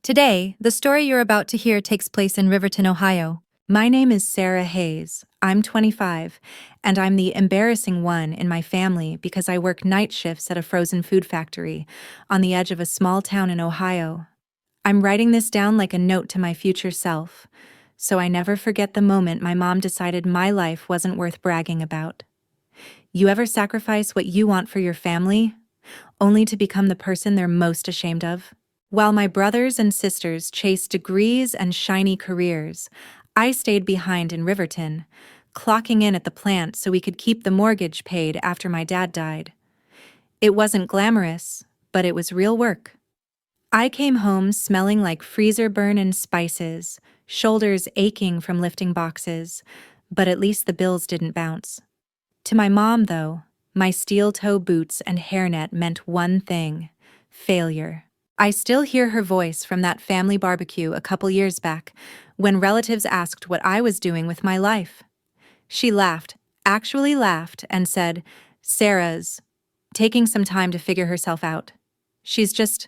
Today, the story you're about to hear takes place in Riverton, Ohio. My name is Sarah Hayes. I'm 25, and I'm the embarrassing one in my family because I work night shifts at a frozen food factory on the edge of a small town in Ohio. I'm writing this down like a note to my future self, so I never forget the moment my mom decided my life wasn't worth bragging about. You ever sacrifice what you want for your family, only to become the person they're most ashamed of? While my brothers and sisters chased degrees and shiny careers, I stayed behind in Riverton, clocking in at the plant so we could keep the mortgage paid after my dad died. It wasn't glamorous, but it was real work. I came home smelling like freezer burn and spices, shoulders aching from lifting boxes, but at least the bills didn't bounce. To my mom, though, my steel-toe boots and hairnet meant one thing: failure. I still hear her voice from that family barbecue a couple years back, when relatives asked what I was doing with my life. She laughed, actually laughed, and said, "Sarah's taking some time to figure herself out. She's just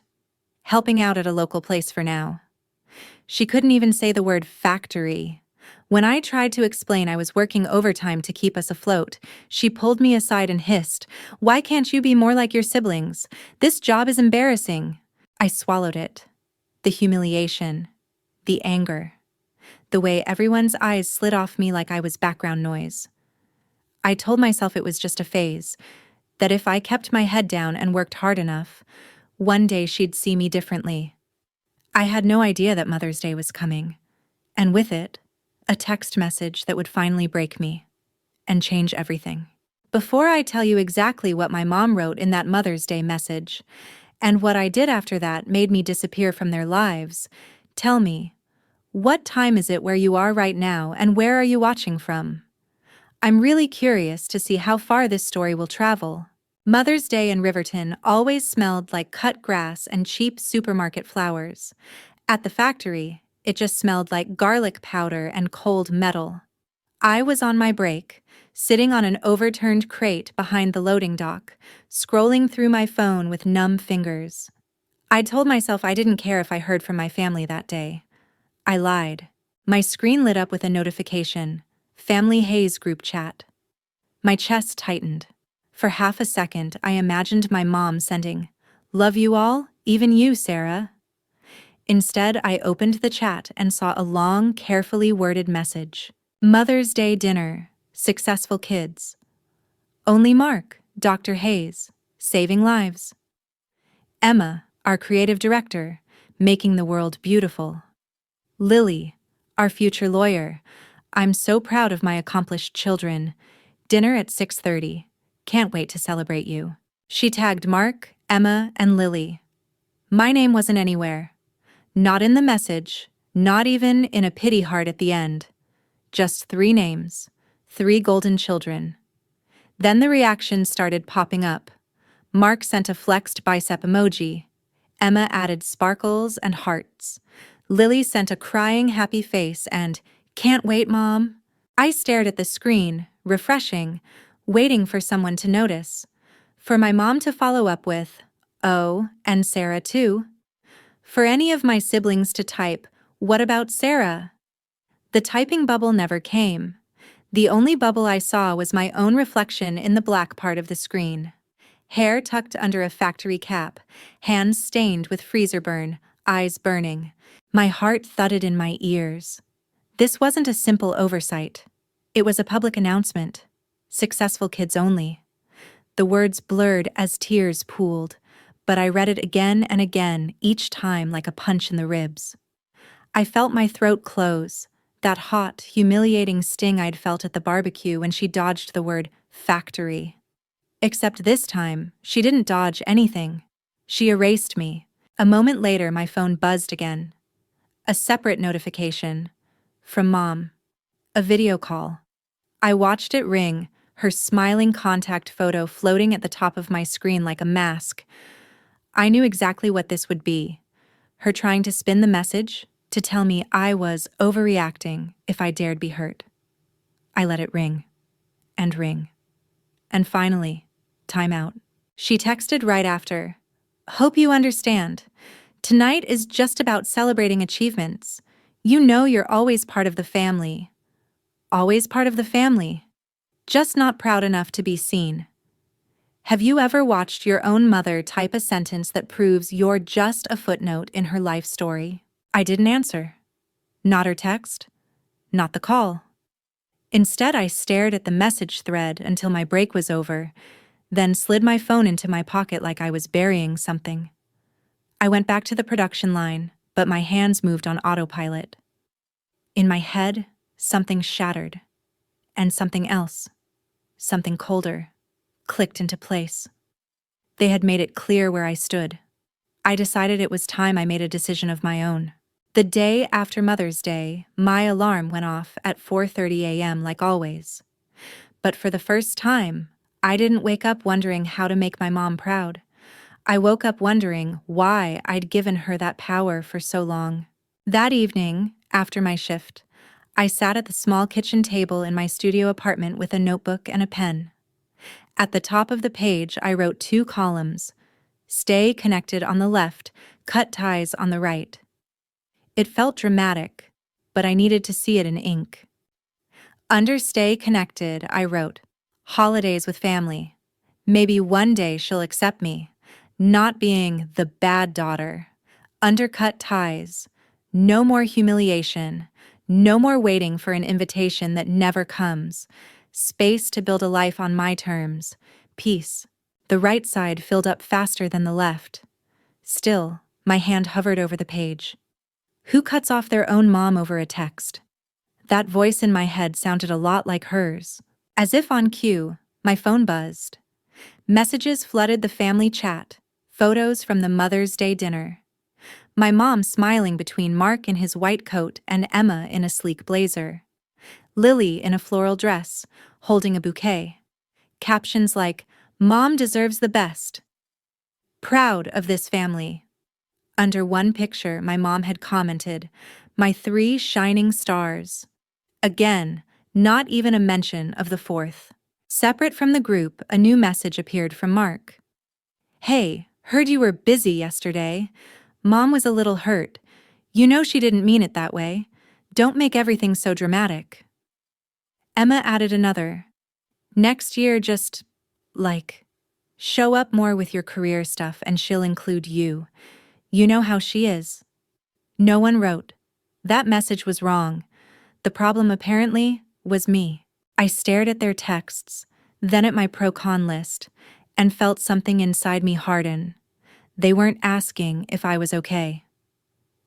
helping out at a local place for now." She couldn't even say the word factory. When I tried to explain I was working overtime to keep us afloat, she pulled me aside and hissed, "Why can't you be more like your siblings? This job is embarrassing." I swallowed it. The humiliation, the anger, the way everyone's eyes slid off me like I was background noise. I told myself it was just a phase, that if I kept my head down and worked hard enough, one day she'd see me differently. I had no idea that Mother's Day was coming, and with it, a text message that would finally break me and change everything. Before I tell you exactly what my mom wrote in that Mother's Day message, and what I did after that made me disappear from their lives, tell me, what time is it where you are right now, and where are you watching from? I'm really curious to see how far this story will travel. Mother's Day in Riverton always smelled like cut grass and cheap supermarket flowers. At the factory, it just smelled like garlic powder and cold metal. I was on my break, sitting on an overturned crate behind the loading dock, scrolling through my phone with numb fingers. I told myself I didn't care if I heard from my family that day. I lied. My screen lit up with a notification: Family Hayes group chat. My chest tightened. For half a second, I imagined my mom sending, "Love you all, even you, Sarah." Instead, I opened the chat and saw a long, carefully worded message. Mother's Day dinner, successful kids. Only Mark, Dr. Hayes, saving lives. Emma, our creative director, making the world beautiful. Lily, our future lawyer. I'm so proud of my accomplished children. Dinner at 6:30. Can't wait to celebrate you. She tagged Mark, Emma, and Lily. My name wasn't anywhere. Not in the message, not even in a pity heart at the end. Just 3 names, 3 golden children. Then the reactions started popping up. Mark sent a flexed bicep emoji. Emma added sparkles and hearts. Lily sent a crying happy face and, "Can't wait, Mom." I stared at the screen, refreshing, waiting for someone to notice. For my mom to follow up with, "Oh, and Sarah too." For any of my siblings to type, "What about Sarah?" The typing bubble never came. The only bubble I saw was my own reflection in the black part of the screen. Hair tucked under a factory cap, hands stained with freezer burn, eyes burning. My heart thudded in my ears. This wasn't a simple oversight. It was a public announcement. Successful kids only. The words blurred as tears pooled, but I read it again and again, each time like a punch in the ribs. I felt my throat close, that hot, humiliating sting I'd felt at the barbecue when she dodged the word factory. Except this time, she didn't dodge anything. She erased me. A moment later, my phone buzzed again. A separate notification. From Mom. A video call. I watched it ring, her smiling contact photo floating at the top of my screen like a mask. I knew exactly what this would be. Her trying to spin the message, to tell me I was overreacting if I dared be hurt. I let it ring. And ring. And finally, time out. She texted right after, "Hope you understand. Tonight is just about celebrating achievements. You know you're always part of the family. Always part of the family. Just not proud enough to be seen. Have you ever watched your own mother type a sentence that proves you're just a footnote in her life story? I didn't answer. Not her text. Not the call. Instead, I stared at the message thread until my break was over, then slid my phone into my pocket like I was burying something. I went back to the production line, but my hands moved on autopilot. In my head, something shattered, and something else, something colder, clicked into place. They had made it clear where I stood. I decided it was time I made a decision of my own. The day after Mother's Day, my alarm went off at 4:30 a.m. like always. But for the first time, I didn't wake up wondering how to make my mom proud. I woke up wondering why I'd given her that power for so long. That evening, after my shift, I sat at the small kitchen table in my studio apartment with a notebook and a pen. At the top of the page, I wrote 2 columns: "Stay connected" on the left, "Cut ties" on the right. It felt dramatic, but I needed to see it in ink. Under "Stay Connected," I wrote, "Holidays with family. Maybe one day she'll accept me. Not being the bad daughter. Undercut ties. No more humiliation. No more waiting for an invitation that never comes. Space to build a life on my terms. Peace." The right side filled up faster than the left. Still, my hand hovered over the page. Who cuts off their own mom over a text? That voice in my head sounded a lot like hers. As if on cue, my phone buzzed. Messages flooded the family chat, photos from the Mother's Day dinner. My mom smiling between Mark in his white coat and Emma in a sleek blazer. Lily in a floral dress, holding a bouquet. Captions like, "Mom deserves the best." "Proud of this family." Under one picture, my mom had commented, "My 3 shining stars." Again, not even a mention of the 4th. Separate from the group, a new message appeared from Mark. "Hey, heard you were busy yesterday. Mom was a little hurt. You know she didn't mean it that way. Don't make everything so dramatic." Emma added another. "Next year just, show up more with your career stuff and she'll include you. You know how she is." No one wrote. That message was wrong. The problem apparently was me. I stared at their texts, then at my pro-con list, and felt something inside me harden. They weren't asking if I was okay.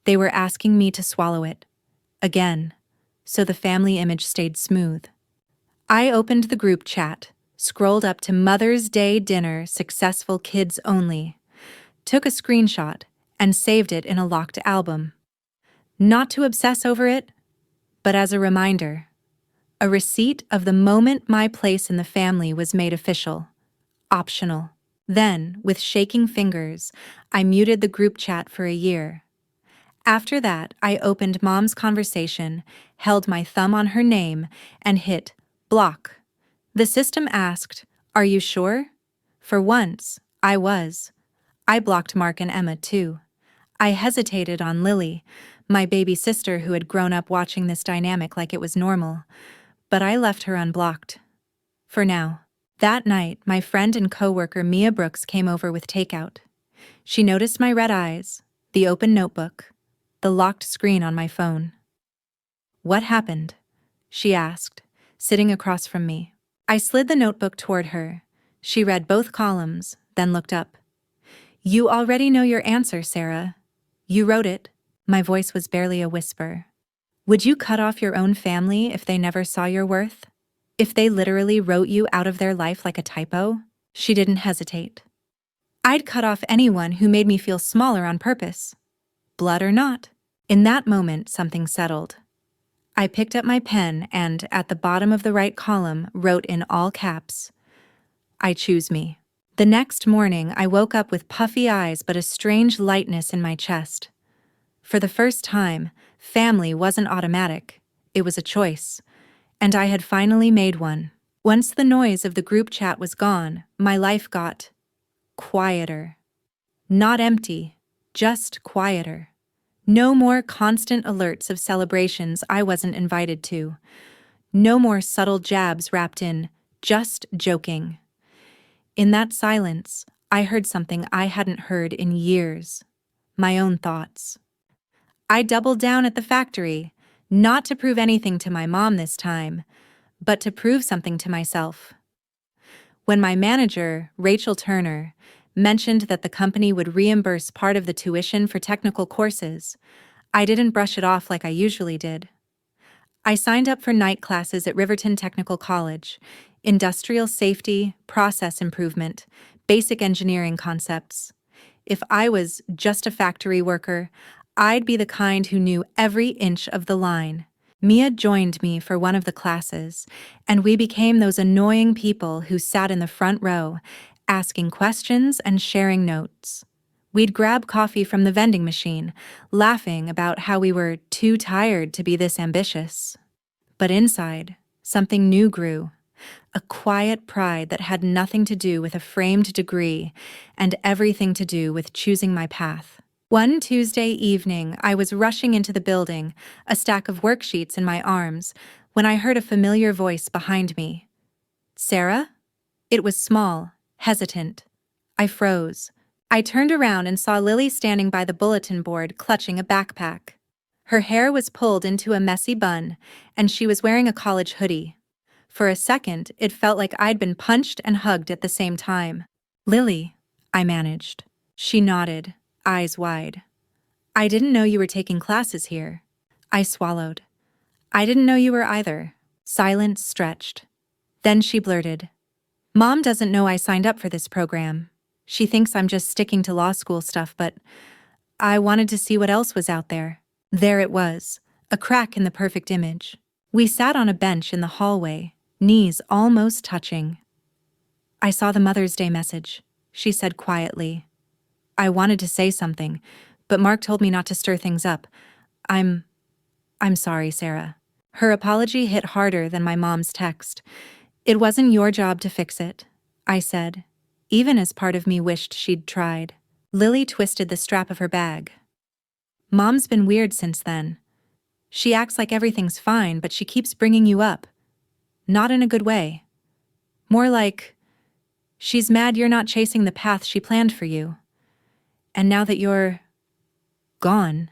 They were asking me to swallow it. Again. So the family image stayed smooth. I opened the group chat, scrolled up to Mother's Day dinner, successful kids only, took a screenshot, and saved it in a locked album. Not to obsess over it, but as a reminder. A receipt of the moment my place in the family was made official. Optional. Then, with shaking fingers, I muted the group chat for a year. After that, I opened Mom's conversation, held my thumb on her name, and hit block. The system asked, "Are you sure?" For once, I was. I blocked Mark and Emma too. I hesitated on Lily, my baby sister who had grown up watching this dynamic like it was normal, but I left her unblocked. For now. That night, my friend and coworker Mia Brooks came over with takeout. She noticed my red eyes, the open notebook, the locked screen on my phone. "What happened?" she asked, sitting across from me. I slid the notebook toward her. She read both columns, then looked up. "You already know your answer, Sarah. You wrote it." My voice was barely a whisper. "Would you cut off your own family if they never saw your worth? If they literally wrote you out of their life like a typo?" She didn't hesitate. "I'd cut off anyone who made me feel smaller on purpose. Blood or not." In that moment, something settled. I picked up my pen and, at the bottom of the right column, wrote in all caps, "I choose me." The next morning, I woke up with puffy eyes but a strange lightness in my chest. For the first time, family wasn't automatic. It was a choice. And I had finally made one. Once the noise of the group chat was gone, my life got quieter. Not empty, just quieter. No more constant alerts of celebrations I wasn't invited to. No more subtle jabs wrapped in, just joking. In that silence, I heard something I hadn't heard in years. My own thoughts. I doubled down at the factory, not to prove anything to my mom this time, but to prove something to myself. When my manager, Rachel Turner, mentioned that the company would reimburse part of the tuition for technical courses, I didn't brush it off like I usually did. I signed up for night classes at Riverton Technical College, industrial safety, process improvement, basic engineering concepts. If I was just a factory worker, I'd be the kind who knew every inch of the line. Mia joined me for one of the classes, and we became those annoying people who sat in the front row, asking questions and sharing notes. We'd grab coffee from the vending machine, laughing about how we were too tired to be this ambitious. But inside, something new grew. A quiet pride that had nothing to do with a framed degree and everything to do with choosing my path. One Tuesday evening, I was rushing into the building, a stack of worksheets in my arms, when I heard a familiar voice behind me. "Sarah?" It was small, hesitant. I froze. I turned around and saw Lily standing by the bulletin board, clutching a backpack. Her hair was pulled into a messy bun, and she was wearing a college hoodie. For a second, it felt like I'd been punched and hugged at the same time. "Lily," I managed. She nodded, eyes wide. "I didn't know you were taking classes here." I swallowed. "I didn't know you were either." Silence stretched. Then she blurted, "Mom doesn't know I signed up for this program. She thinks I'm just sticking to law school stuff, but I wanted to see what else was out there." There it was, a crack in the perfect image. We sat on a bench in the hallway, knees almost touching. "I saw the Mother's Day message," she said quietly. "I wanted to say something, but Mark told me not to stir things up. I'm sorry, Sarah." Her apology hit harder than my mom's text. "It wasn't your job to fix it," I said, even as part of me wished she'd tried. Lily twisted the strap of her bag. "Mom's been weird since then. She acts like everything's fine, but she keeps bringing you up. Not in a good way. More like she's mad you're not chasing the path she planned for you. And now that you're gone,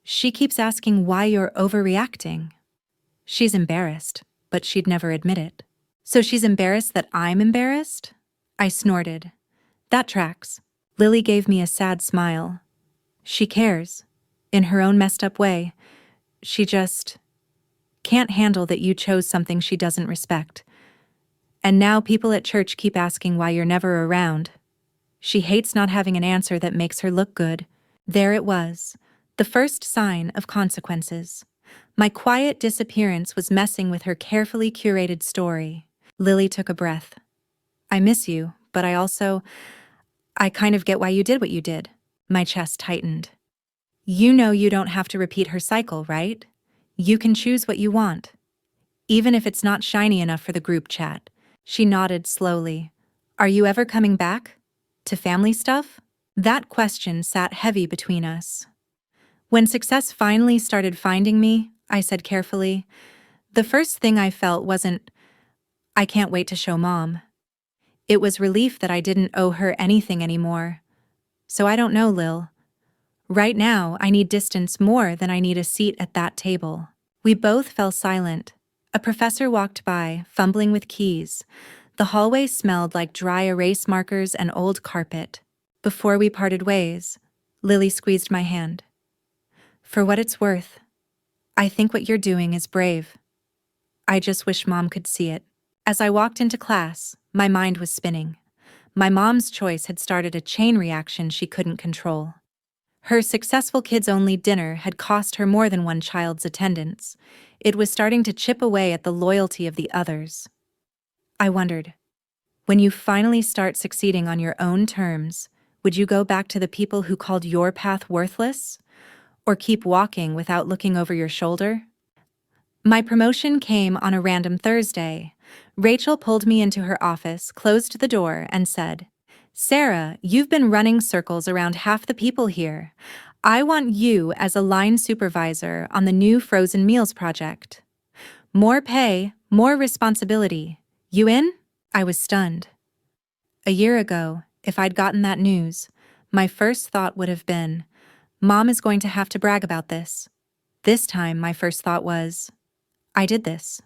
she keeps asking why you're overreacting." She's embarrassed, but she'd never admit it. "So she's embarrassed that I'm embarrassed?" I snorted. "That tracks." Lily gave me a sad smile. "She cares, in her own messed up way. She just can't handle that you chose something she doesn't respect. And now people at church keep asking why you're never around. She hates not having an answer that makes her look good." There it was, the first sign of consequences. My quiet disappearance was messing with her carefully curated story. Lily took a breath. "I miss you, but I kind of get why you did what you did." My chest tightened. "You know you don't have to repeat her cycle, right? You can choose what you want. Even if it's not shiny enough for the group chat." She nodded slowly. "Are you ever coming back? To family stuff?" That question sat heavy between us. "When success finally started finding me," I said carefully, "the first thing I felt wasn't, 'I can't wait to show Mom.' It was relief that I didn't owe her anything anymore. So I don't know, Lil. Right now, I need distance more than I need a seat at that table." We both fell silent. A professor walked by, fumbling with keys. The hallway smelled like dry erase markers and old carpet. Before we parted ways, Lily squeezed my hand. "For what it's worth, I think what you're doing is brave. I just wish Mom could see it." As I walked into class, my mind was spinning. My mom's choice had started a chain reaction she couldn't control. Her successful kids-only dinner had cost her more than one child's attendance. It was starting to chip away at the loyalty of the others. I wondered, when you finally start succeeding on your own terms, would you go back to the people who called your path worthless? Or keep walking without looking over your shoulder? My promotion came on a random Thursday. Rachel pulled me into her office, closed the door, and said, Sarah, you've been running circles around half the people here. I want you as a line supervisor on the new frozen meals project. More pay, more responsibility. You in? I was stunned. A year ago, if I'd gotten that news, my first thought would have been, Mom is going to have to brag about this. This time, my first thought was, I did this.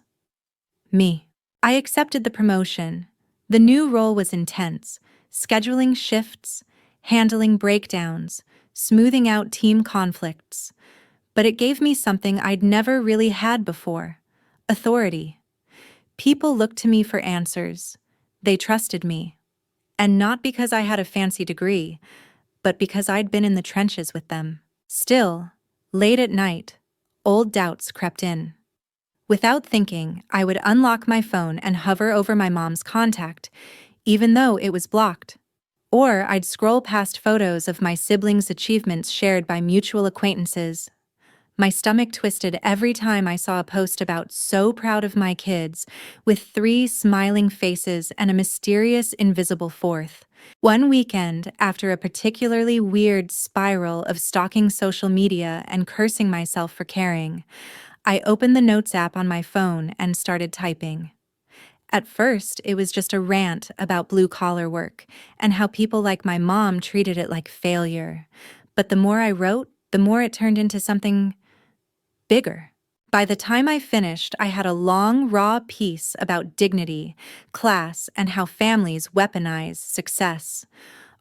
Me. I accepted the promotion. The new role was intense, scheduling shifts, handling breakdowns, smoothing out team conflicts. But it gave me something I'd never really had before: authority. People looked to me for answers. They trusted me. And not because I had a fancy degree, but because I'd been in the trenches with them. Still, late at night, old doubts crept in. Without thinking, I would unlock my phone and hover over my mom's contact, even though it was blocked. Or I'd scroll past photos of my siblings' achievements shared by mutual acquaintances. My stomach twisted every time I saw a post about "so proud of my kids," with 3 smiling faces and a mysterious invisible fourth. One weekend, after a particularly weird spiral of stalking social media and cursing myself for caring, I opened the Notes app on my phone and started typing. At first, it was just a rant about blue-collar work and how people like my mom treated it like failure. But the more I wrote, the more it turned into something bigger. By the time I finished, I had a long, raw piece about dignity, class, and how families weaponize success.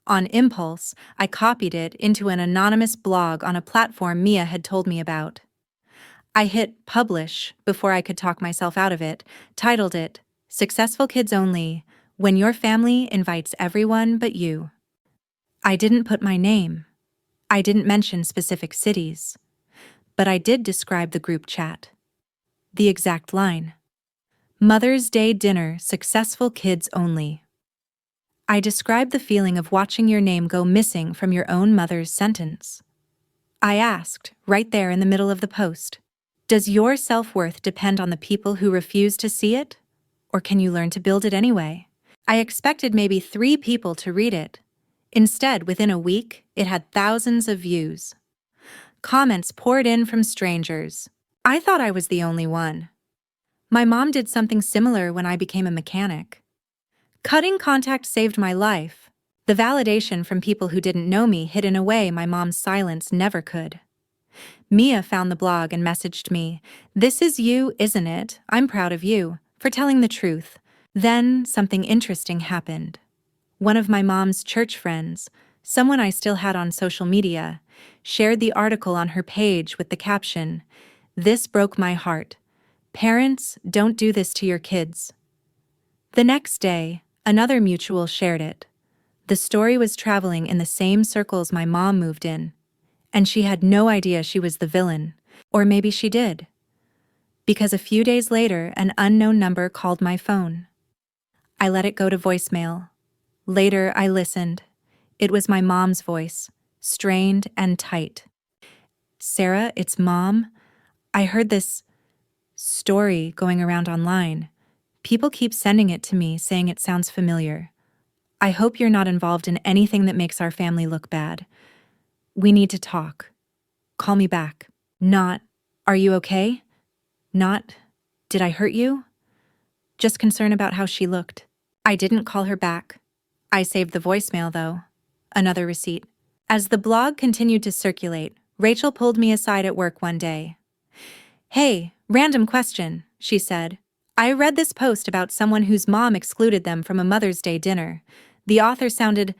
On impulse, I copied it into an anonymous blog on a platform Mia had told me about. I hit publish before I could talk myself out of it, titled it, "Successful Kids Only, When Your Family Invites Everyone But You." I didn't put my name. I didn't mention specific cities. But I did describe the group chat. The exact line: Mother's Day dinner, successful kids only. I described the feeling of watching your name go missing from your own mother's sentence. I asked, right there in the middle of the post, does your self-worth depend on the people who refuse to see it? Or can you learn to build it anyway? I expected maybe 3 people to read it. Instead, within a week, it had thousands of views. Comments poured in from strangers. I thought I was the only one. My mom did something similar when I became a mechanic. Cutting contact saved my life. The validation from people who didn't know me hid in a way my mom's silence never could. Mia found the blog and messaged me, "This is you, isn't it? I'm proud of you for telling the truth." Then something interesting happened. One of my mom's church friends, someone I still had on social media, shared the article on her page with the caption, "This broke my heart. Parents, don't do this to your kids." The next day, another mutual shared it. The story was traveling in the same circles my mom moved in, and she had no idea she was the villain. Or maybe she did. Because a few days later, an unknown number called my phone. I let it go to voicemail. Later, I listened. It was my mom's voice, strained and tight. "Sarah, it's Mom. I heard this story going around online. People keep sending it to me, saying it sounds familiar. I hope you're not involved in anything that makes our family look bad. We need to talk. Call me back." Not, "Are you okay?" Not, "Did I hurt you?" Just concern about how she looked. I didn't call her back. I saved the voicemail, though. Another receipt. As the blog continued to circulate, Rachel pulled me aside at work one day. "Hey, random question," she said. "I read this post about someone whose mom excluded them from a Mother's Day dinner. The author sounded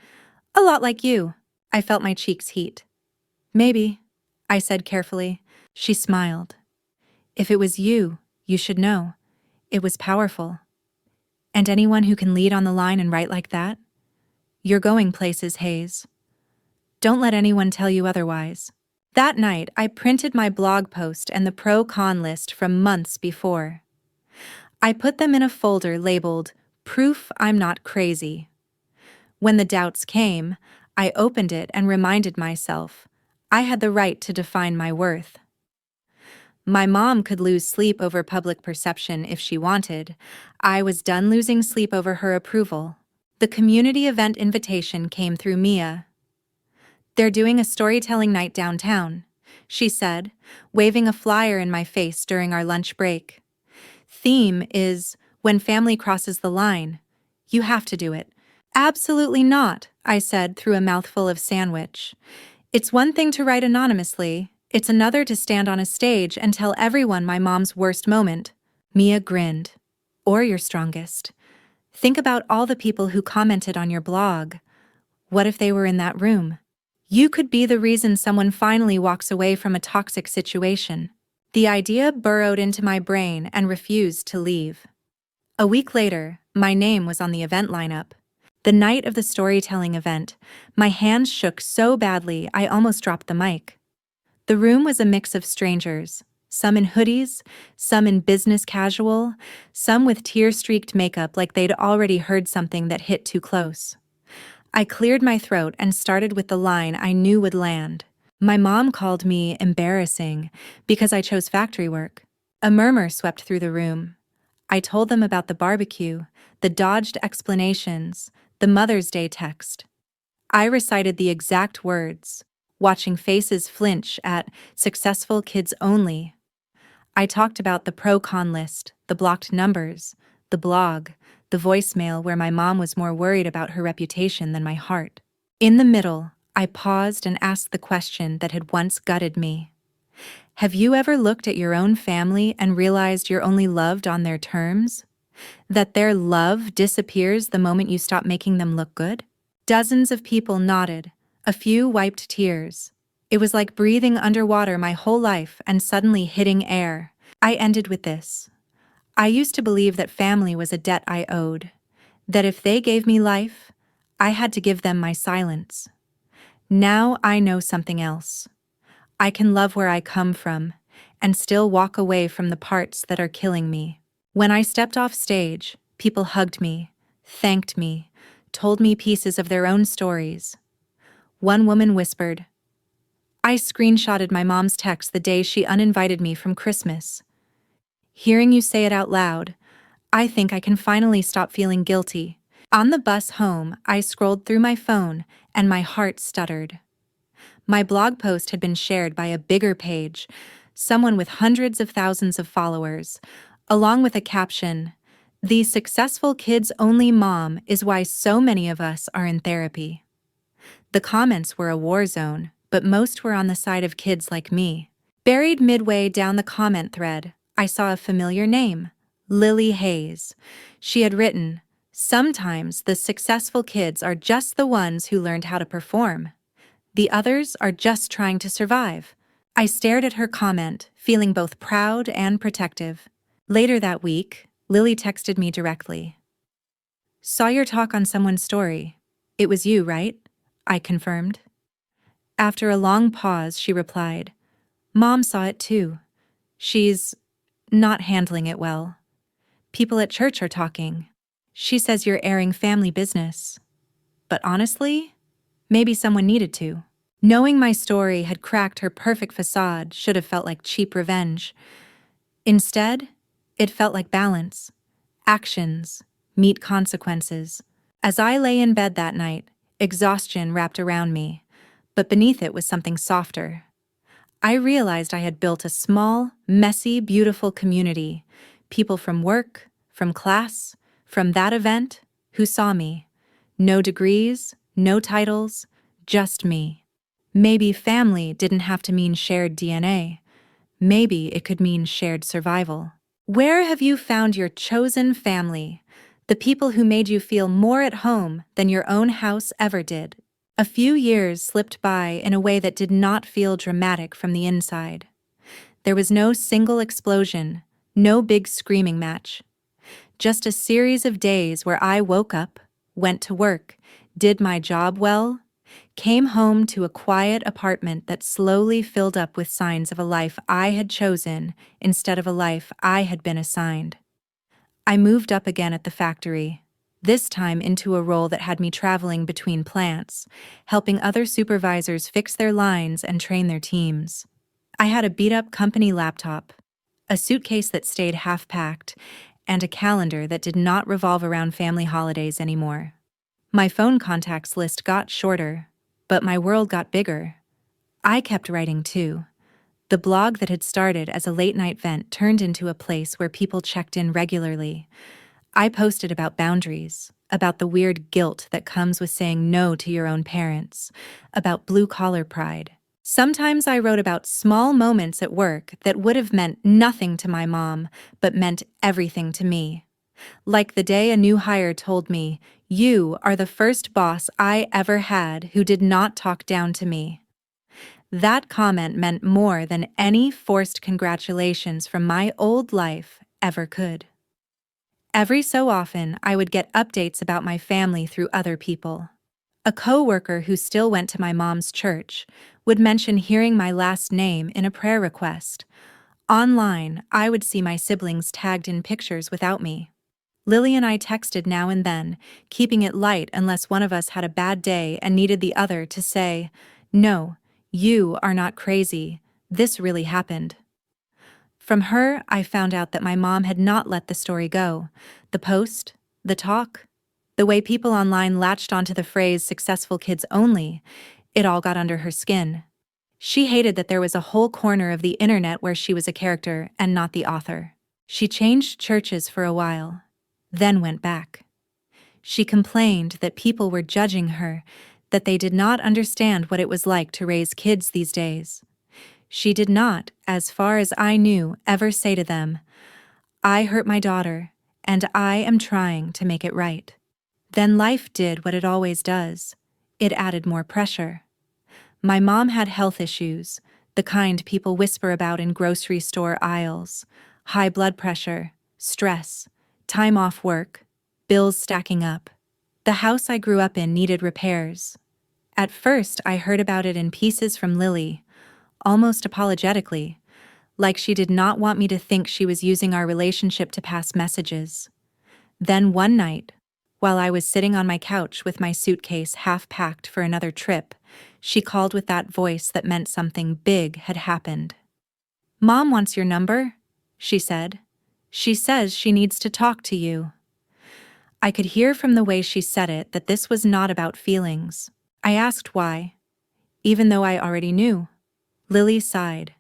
a lot like you." I felt my cheeks heat. "Maybe," I said carefully. She smiled. "If it was you, you should know. It was powerful. And anyone who can lead on the line and write like that? You're going places, Hayes. Don't let anyone tell you otherwise." That night, I printed my blog post and the pro-con list from months before. I put them in a folder labeled "Proof I'm Not Crazy." When the doubts came, I opened it and reminded myself I had the right to define my worth. My mom could lose sleep over public perception if she wanted. I was done losing sleep over her approval. The community event invitation came through Mia. "They're doing a storytelling night downtown," she said, waving a flyer in my face during our lunch break. "Theme is when family crosses the line. You have to do it." "Absolutely not," I said through a mouthful of sandwich. "It's one thing to write anonymously, it's another to stand on a stage and tell everyone my mom's worst moment." Mia grinned. "Or your strongest. Think about all the people who commented on your blog. What if they were in that room? You could be the reason someone finally walks away from a toxic situation." The idea burrowed into my brain and refused to leave. A week later, my name was on the event lineup. The night of the storytelling event, my hands shook so badly I almost dropped the mic. The room was a mix of strangers, some in hoodies, some in business casual, some with tear-streaked makeup like they'd already heard something that hit too close. I cleared my throat and started with the line I knew would land. My mom called me embarrassing because I chose factory work. A murmur swept through the room. I told them about the barbecue, the dodged explanations, the Mother's Day text. I recited the exact words, watching faces flinch at "successful kids only." I talked about the pro-con list, the blocked numbers, the blog, the voicemail where my mom was more worried about her reputation than my heart. In the middle, I paused and asked the question that had once gutted me. Have you ever looked at your own family and realized you're only loved on their terms? That their love disappears the moment you stop making them look good? Dozens of people nodded. A few wiped tears. It was like breathing underwater my whole life and suddenly hitting air. I ended with this. I used to believe that family was a debt I owed. That if they gave me life, I had to give them my silence. Now I know something else. I can love where I come from and still walk away from the parts that are killing me. When I stepped off stage, people hugged me, thanked me, told me pieces of their own stories. One woman whispered, "I screenshotted my mom's text the day she uninvited me from Christmas. Hearing you say it out loud, I think I can finally stop feeling guilty." On the bus home, I scrolled through my phone and my heart stuttered. My blog post had been shared by a bigger page, someone with hundreds of thousands of followers, along with a caption, "The successful kids-only mom is why so many of us are in therapy." The comments were a war zone, but most were on the side of kids like me. Buried midway down the comment thread, I saw a familiar name, Lily Hayes. She had written, "Sometimes the successful kids are just the ones who learned how to perform. The others are just trying to survive." I stared at her comment, feeling both proud and protective. Later that week, Lily texted me directly. "Saw your talk on someone's story. It was you, right?" I confirmed. After a long pause, she replied, "Mom saw it too. She's not handling it well. People at church are talking. She says you're airing family business. But honestly, maybe someone needed to." Knowing my story had cracked her perfect facade should have felt like cheap revenge. Instead, it felt like balance. Actions meet consequences. As I lay in bed that night, exhaustion wrapped around me, but beneath it was something softer. I realized I had built a small, messy, beautiful community, people from work, from class, from that event, who saw me. No degrees, no titles, just me. Maybe family didn't have to mean shared DNA. Maybe it could mean shared survival. Where have you found your chosen family? The people who made you feel more at home than your own house ever did. A few years slipped by in a way that did not feel dramatic from the inside. There was no single explosion, no big screaming match. Just a series of days where I woke up, went to work, did my job well, came home to a quiet apartment that slowly filled up with signs of a life I had chosen instead of a life I had been assigned. I moved up again at the factory, this time into a role that had me traveling between plants, helping other supervisors fix their lines and train their teams. I had a beat-up company laptop, a suitcase that stayed half-packed, and a calendar that did not revolve around family holidays anymore. My phone contacts list got shorter, but my world got bigger. I kept writing too. The blog that had started as a late-night vent turned into a place where people checked in regularly. I posted about boundaries, about the weird guilt that comes with saying no to your own parents, about blue-collar pride. Sometimes I wrote about small moments at work that would have meant nothing to my mom, but meant everything to me. Like the day a new hire told me, "You are the first boss I ever had who did not talk down to me." That comment meant more than any forced congratulations from my old life ever could. Every so often, I would get updates about my family through other people. A coworker who still went to my mom's church would mention hearing my last name in a prayer request. Online, I would see my siblings tagged in pictures without me. Lily and I texted now and then, keeping it light unless one of us had a bad day and needed the other to say, "No, you are not crazy. This really happened." From her, I found out that my mom had not let the story go. The post, the talk, the way people online latched onto the phrase "successful kids only," it all got under her skin. She hated that there was a whole corner of the internet where she was a character and not the author. She changed churches for a while, then went back. She complained that people were judging her, that they did not understand what it was like to raise kids these days. She did not, as far as I knew, ever say to them, "I hurt my daughter, and I am trying to make it right." Then life did what it always does. It added more pressure. My mom had health issues, the kind people whisper about in grocery store aisles: high blood pressure, stress, time off work, bills stacking up. The house I grew up in needed repairs. At first, I heard about it in pieces from Lily, almost apologetically, like she did not want me to think she was using our relationship to pass messages. Then one night, while I was sitting on my couch with my suitcase half packed for another trip, she called with that voice that meant something big had happened. "Mom wants your number," she said. "She says she needs to talk to you." I could hear from the way she said it that this was not about feelings. I asked why, even though I already knew. Lily sighed.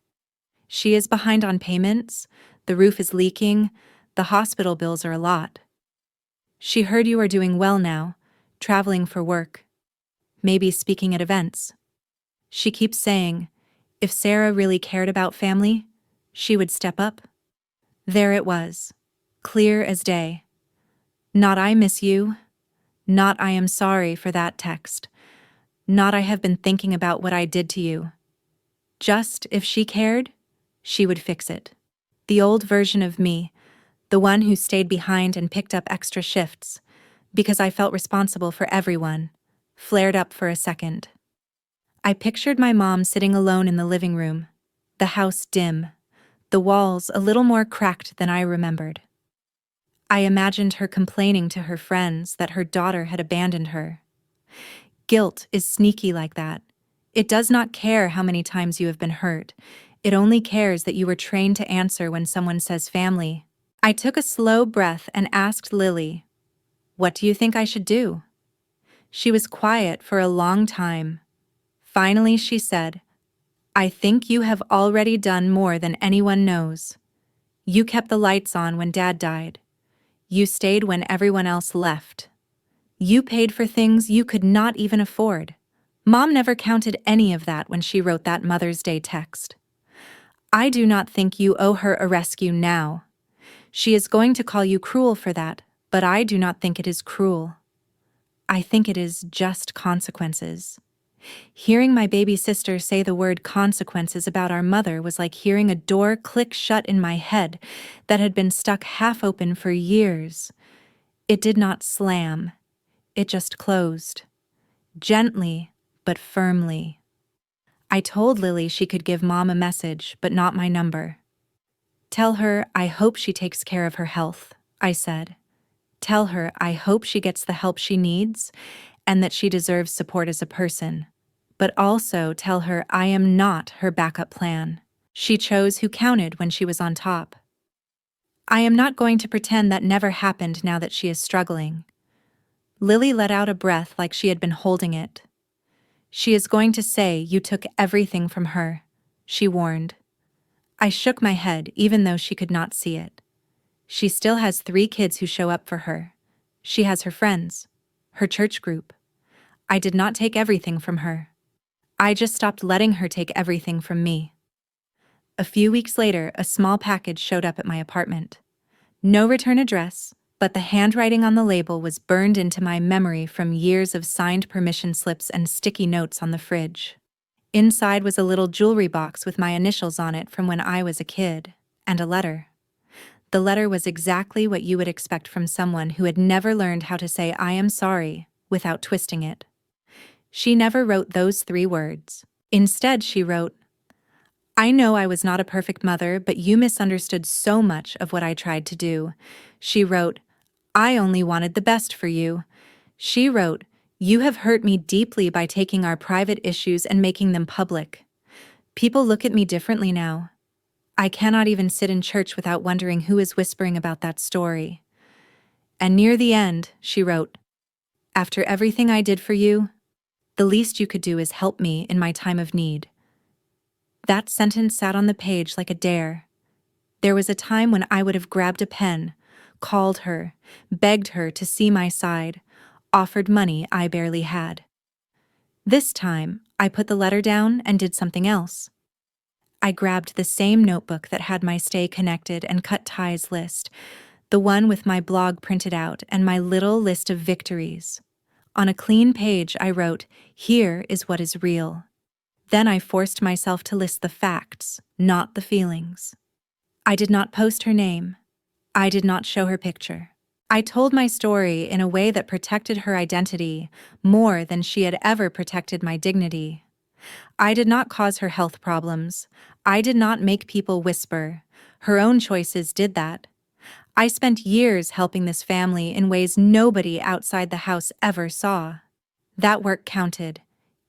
"She is behind on payments, the roof is leaking, the hospital bills are a lot. She heard you are doing well now, traveling for work, maybe speaking at events. She keeps saying, if Sarah really cared about family, she would step up." There it was, clear as day. Not "I miss you," not "I am sorry for that text," not "I have been thinking about what I did to you." Just if she cared, she would fix it. The old version of me, the one who stayed behind and picked up extra shifts, because I felt responsible for everyone, flared up for a second. I pictured my mom sitting alone in the living room, the house dim, the walls a little more cracked than I remembered. I imagined her complaining to her friends that her daughter had abandoned her. Guilt is sneaky like that. It does not care how many times you have been hurt. It only cares that you were trained to answer when someone says family. I took a slow breath and asked Lily, "What do you think I should do?" She was quiet for a long time. Finally, she said, "I think you have already done more than anyone knows. You kept the lights on when Dad died. You stayed when everyone else left. You paid for things you could not even afford." Mom never counted any of that when she wrote that Mother's Day text. "I do not think you owe her a rescue now. She is going to call you cruel for that, but I do not think it is cruel. I think it is just consequences." Hearing my baby sister say the word consequences about our mother was like hearing a door click shut in my head that had been stuck half open for years. It did not slam. It just closed. Gently, but firmly. I told Lily she could give Mom a message, but not my number. "Tell her I hope she takes care of her health," I said. "Tell her I hope she gets the help she needs and that she deserves support as a person. But also tell her I am not her backup plan. She chose who counted when she was on top. I am not going to pretend that never happened now that she is struggling. Lily let out a breath like she had been holding it. "She is going to say you took everything from her," she warned. I shook my head, even though she could not see it. "She still has 3 kids who show up for her. She has her friends, her church group. I did not take everything from her. I just stopped letting her take everything from me." A few weeks later, a small package showed up at my apartment. No return address, but the handwriting on the label was burned into my memory from years of signed permission slips and sticky notes on the fridge. Inside was a little jewelry box with my initials on it from when I was a kid, and a letter. The letter was exactly what you would expect from someone who had never learned how to say "I am sorry" without twisting it. She never wrote those 3 words. Instead, she wrote, "I know I was not a perfect mother, but you misunderstood so much of what I tried to do." She wrote, "I only wanted the best for you." She wrote, "You have hurt me deeply by taking our private issues and making them public. People look at me differently now. I cannot even sit in church without wondering who is whispering about that story." And near the end, she wrote, "After everything I did for you, the least you could do is help me in my time of need." That sentence sat on the page like a dare. There was a time when I would have grabbed a pen, called her, begged her to see my side, offered money I barely had. This time, I put the letter down and did something else. I grabbed the same notebook that had my Stay Connected and Cut Ties list, the one with my blog printed out and my little list of victories. On a clean page, I wrote, "Here is what is real." Then I forced myself to list the facts, not the feelings. I did not post her name. I did not show her picture. I told my story in a way that protected her identity more than she had ever protected my dignity. I did not cause her health problems. I did not make people whisper. Her own choices did that. I spent years helping this family in ways nobody outside the house ever saw. That work counted,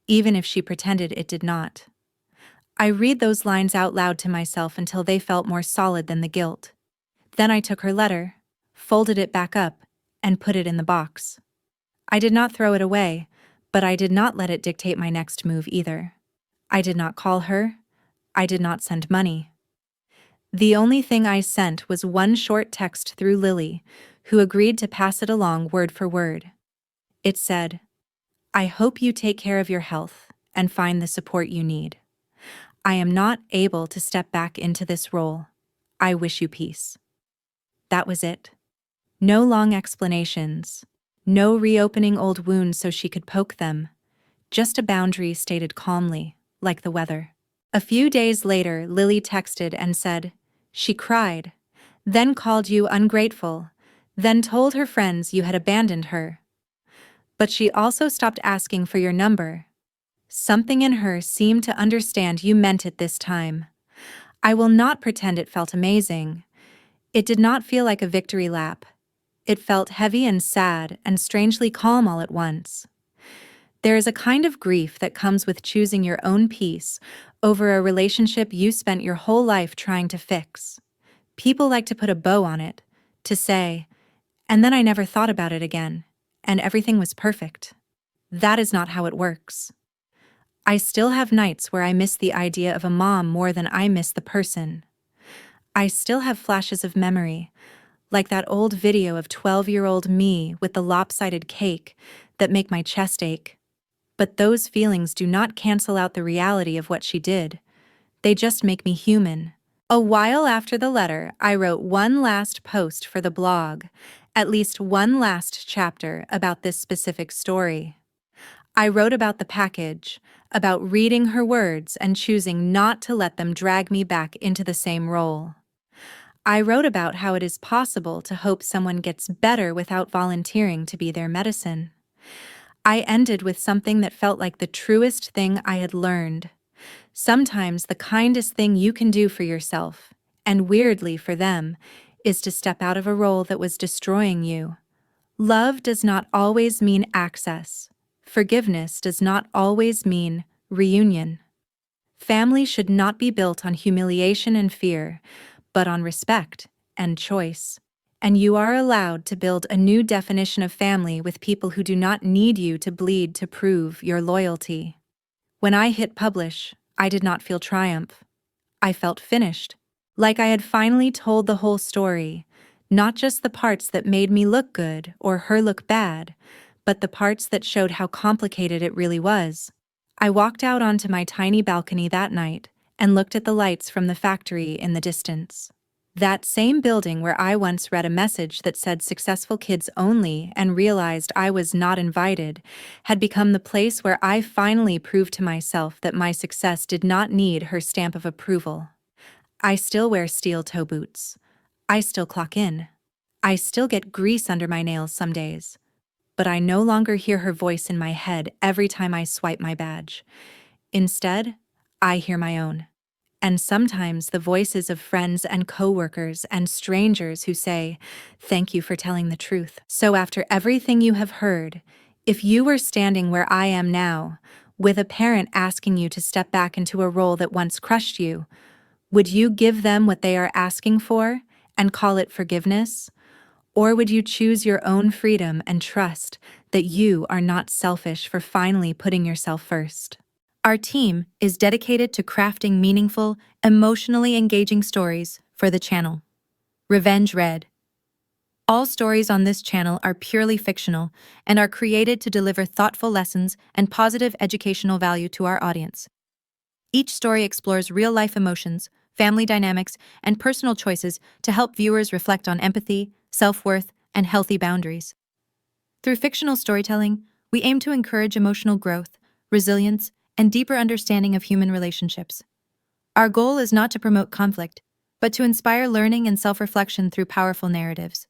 even if she pretended it did not. I read those lines out loud to myself until they felt more solid than the guilt. Then I took her letter, folded it back up, and put it in the box. I did not throw it away, but I did not let it dictate my next move either. I did not call her. I did not send money. The only thing I sent was one short text through Lily, who agreed to pass it along word for word. It said, "I hope you take care of your health and find the support you need. I am not able to step back into this role. I wish you peace." That was it. No long explanations. No reopening old wounds so she could poke them. Just a boundary stated calmly, like the weather. A few days later, Lily texted and said, "She cried, then called you ungrateful, then told her friends you had abandoned her. But she also stopped asking for your number. Something in her seemed to understand you meant it this time." I will not pretend it felt amazing. It did not feel like a victory lap. It felt heavy and sad and strangely calm all at once. There is a kind of grief that comes with choosing your own peace over a relationship you spent your whole life trying to fix. People like to put a bow on it, to say, "And then I never thought about it again, and everything was perfect." That is not how it works. I still have nights where I miss the idea of a mom more than I miss the person. I still have flashes of memory, like that old video of 12-year-old me with the lopsided cake that make my chest ache. But those feelings do not cancel out the reality of what she did. They just make me human. A while after the letter, I wrote one last post for the blog, at least one last chapter about this specific story. I wrote about the package, about reading her words and choosing not to let them drag me back into the same role. I wrote about how it is possible to hope someone gets better without volunteering to be their medicine. I ended with something that felt like the truest thing I had learned. Sometimes the kindest thing you can do for yourself, and weirdly for them, is to step out of a role that was destroying you. Love does not always mean access. Forgiveness does not always mean reunion. Family should not be built on humiliation and fear, but on respect and choice. and you are allowed to build a new definition of family with people who do not need you to bleed to prove your loyalty. When I hit publish, I did not feel triumph. I felt finished, like I had finally told the whole story, not just the parts that made me look good or her look bad, but the parts that showed how complicated it really was. I walked out onto my tiny balcony that night and looked at the lights from the factory in the distance. That same building where I once read a message that said successful kids only and realized I was not invited had become the place where I finally proved to myself that my success did not need her stamp of approval. I still wear steel toe boots. I still clock in. I still get grease under my nails some days. But I no longer hear her voice in my head every time I swipe my badge. Instead, I hear my own. And sometimes the voices of friends and coworkers and strangers who say, "Thank you for telling the truth." So after everything you have heard, if you were standing where I am now, with a parent asking you to step back into a role that once crushed you, would you give them what they are asking for and call it forgiveness? Or would you choose your own freedom and trust that you are not selfish for finally putting yourself first? Our team is dedicated to crafting meaningful, emotionally engaging stories for the channel. Revenge Red. All stories on this channel are purely fictional and are created to deliver thoughtful lessons and positive educational value to our audience. Each story explores real-life emotions, family dynamics, and personal choices to help viewers reflect on empathy, self-worth, and healthy boundaries. Through fictional storytelling, we aim to encourage emotional growth, resilience, and deeper understanding of human relationships. Our goal is not to promote conflict, but to inspire learning and self-reflection through powerful narratives.